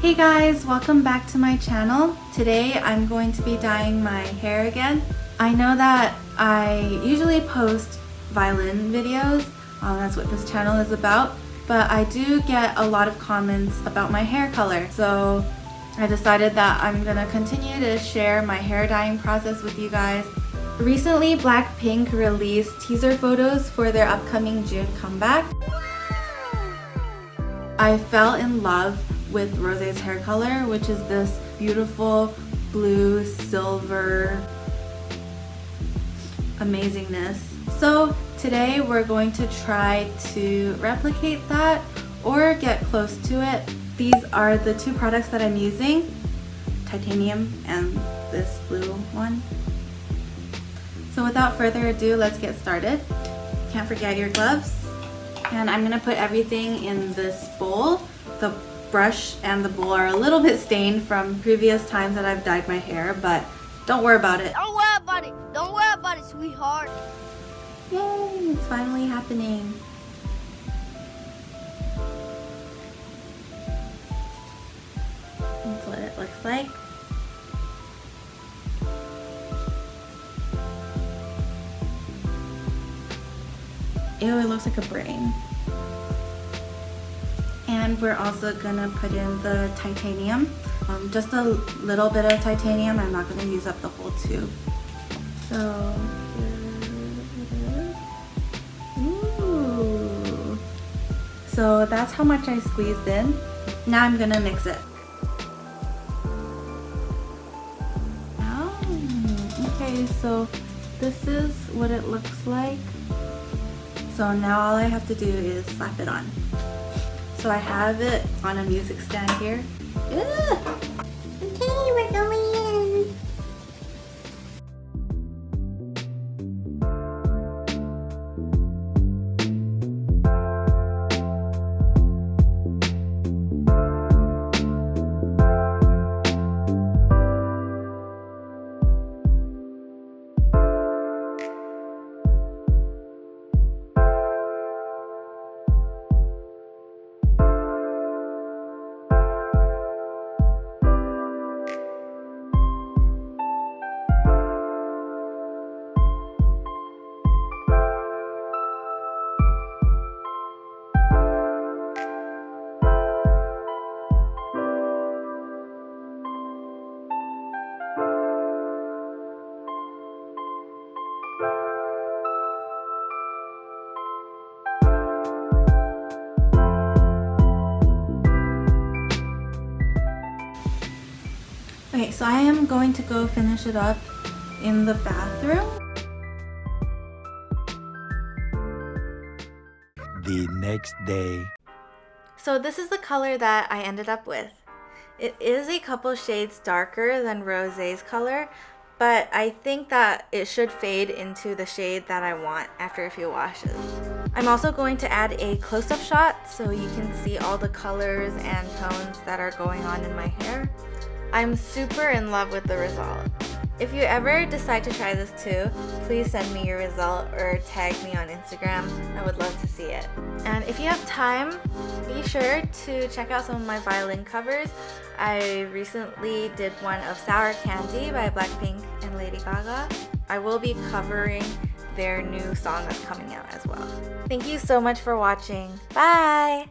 Hey guys, welcome back to my channel. Today I'm going to be dyeing my hair again. I know that I usually post violin videos, that's what this channel is about, but I do get a lot of comments about my hair color, so I decided that I'm gonna continue to share my hair dyeing process with you guys. Recently, Blackpink released teaser photos for their upcoming June comeback. I fell in love with Rosé's hair color, which is this beautiful blue silver amazingness. So today we're going to try to replicate that or get close to it. These are the two products that I'm using, titanium and this blue one. So without further ado, let's get started. Can't forget your gloves. And I'm gonna put everything in this bowl. The brush and the bowl are a little bit stained from previous times that I've dyed my hair, but don't worry about it. Don't worry about it. Don't worry about it, sweetheart. Yay, it's finally happening. That's what it looks like. Ew, it looks like a brain. And we're also gonna put in the titanium. Just a little bit of titanium. I'm not gonna use up the whole tube. So here it is. Ooh. So that's how much I squeezed in. Now I'm gonna mix it. Okay, so this is what it looks like. So now all I have to do is slap it on. So I have it on a music stand here. Ugh. Okay, we're going in. Okay, so I am going to go finish it up in the bathroom. The next day. So this is the color that I ended up with. It is a couple shades darker than Rosé's color, but I think that it should fade into the shade that I want after a few washes. I'm also going to add a close-up shot so you can see all the colors and tones that are going on in my hair. I'm super in love with the result. If you ever decide to try this too, please send me your result or tag me on Instagram. I would love to see it. And if you have time, be sure to check out some of my violin covers. I recently did one of Sour Candy by Blackpink and Lady Gaga. I will be covering their new song that's coming out as well. Thank you so much for watching. Bye!